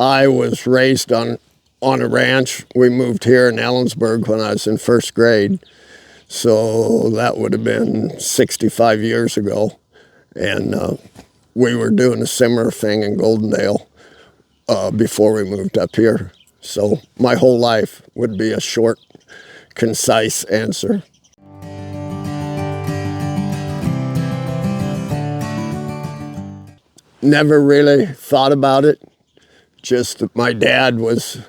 I was raised on a ranch. We moved here in Ellensburg when I was in first grade. So that would have been 65 years ago. And we were doing a similar thing in Goldendale before we moved up here. So my whole life would be a short, concise answer. Never really thought about it. Just that my dad was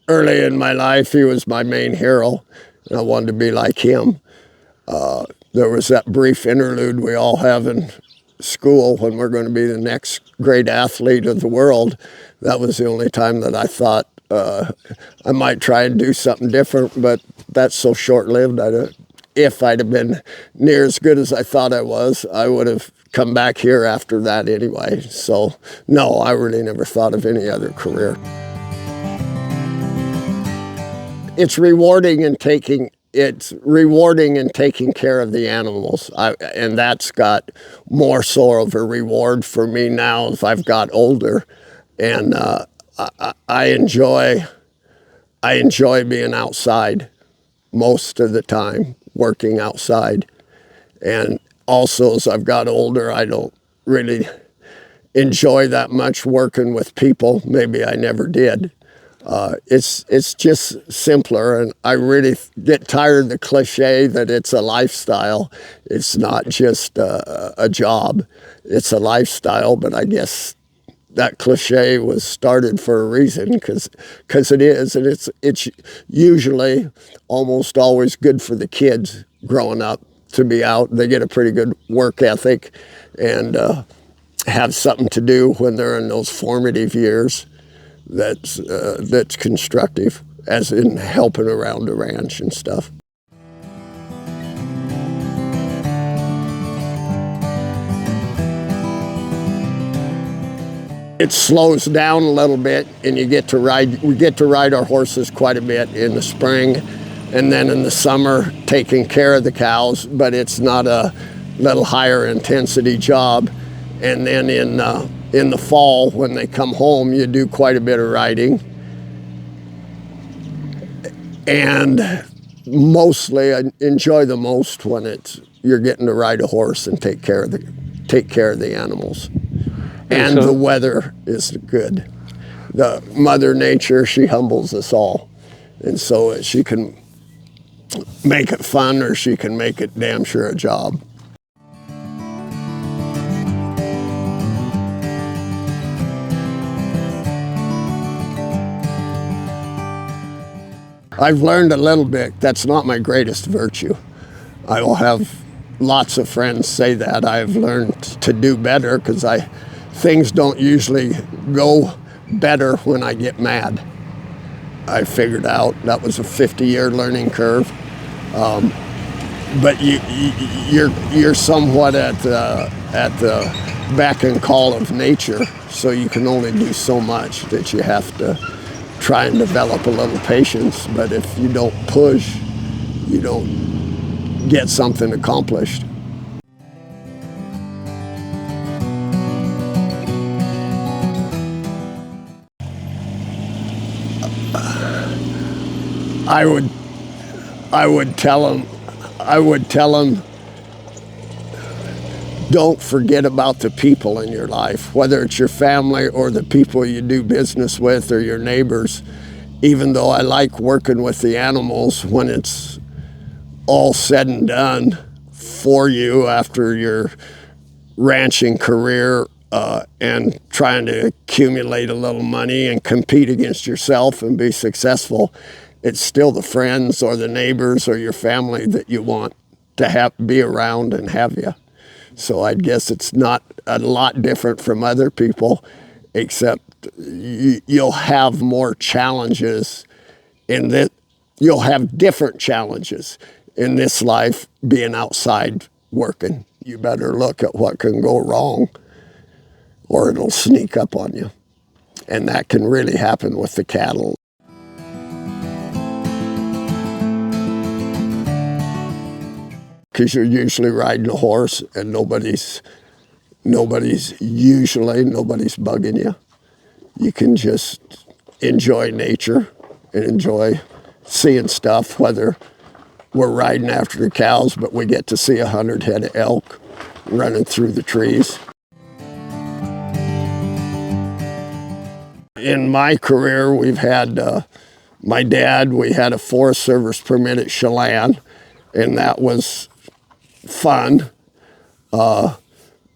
early in my life, he was my main hero, and I wanted to be like him. There was that brief interlude we all have in school when we're going to be the next great athlete of the world. That was the only time that I thought I might try and do something different, but that's so short-lived. If I'd have been near as good as I thought I was, I would have come back here after that anyway. So no, I really never thought of any other career. It's rewarding in taking care of the animals, and that's got more so of a reward for me now as I've got older, and I enjoy being outside most of the time, working outside. And also, as I've got older, I don't really enjoy that much working with people. Maybe I never did. It's just simpler, and I really get tired of the cliche that it's a lifestyle. It's not just a job. It's a lifestyle, but I guess that cliche was started for a reason, because it is, and it's usually almost always good for the kids growing up to be out. They get a pretty good work ethic and have something to do when they're in those formative years that's constructive, as in helping around the ranch and stuff. It slows down a little bit, and we get to ride our horses quite a bit in the spring, and then in the summer taking care of the cows, but it's not a little higher intensity job. And then in the fall, when they come home, you do quite a bit of riding. And mostly, I enjoy the most when you're getting to ride a horse and take care of the animals. And the weather is good. The Mother Nature, she humbles us all. And so she can make it fun, or she can make it damn sure a job. I've learned a little bit. That's not my greatest virtue. I will have lots of friends say that. I've learned to do better, because things don't usually go better when I get mad. I figured out that was a 50-year learning curve. But you're somewhat at the beck and call of nature, so you can only do so much, that you have to try and develop a little patience. But if you don't push, you don't get something accomplished. I would tell them, don't forget about the people in your life, whether it's your family or the people you do business with or your neighbors. Even though I like working with the animals, when it's all said and done for you after your ranching career and trying to accumulate a little money and compete against yourself and be successful, it's still the friends or the neighbors or your family that you want to be around and have you. So I guess it's not a lot different from other people, except you'll have more challenges in this. You'll have different challenges in this life being outside working. You better look at what can go wrong, or it'll sneak up on you. And that can really happen with the cattle. Because you're usually riding a horse, and nobody's bugging you. you can just enjoy nature and enjoy seeing stuff, whether we're riding after the cows, but we get to see 100 head of elk running through the trees. In my career, we've had my dad, we had a Forest Service permit at Chelan, and that was fun.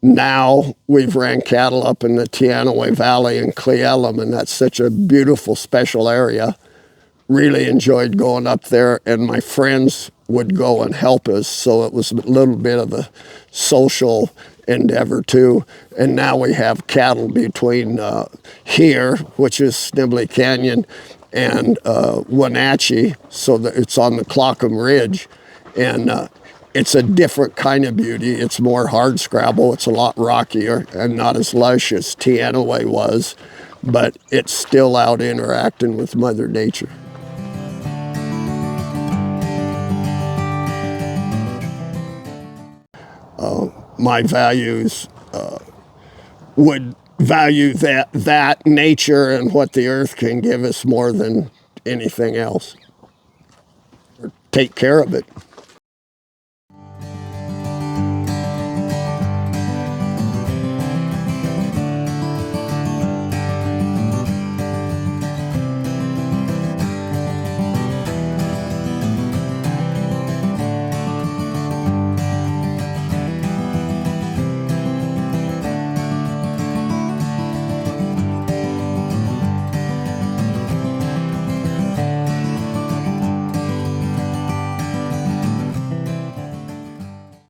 Now we've ran cattle up in the Teanaway Valley in Cle Elum, and that's such a beautiful, special area. Really enjoyed going up there, and my friends would go and help us, so it was a little bit of a social endeavor too. And now we have cattle between here, which is Schnebly Canyon, and Wenatchee, so that it's on the Clockham Ridge, and it's a different kind of beauty. It's more hard scrabble. It's a lot rockier and not as lush as Teanaway was, but it's still out interacting with Mother Nature. My values would value that nature and what the earth can give us more than anything else. Or take care of it.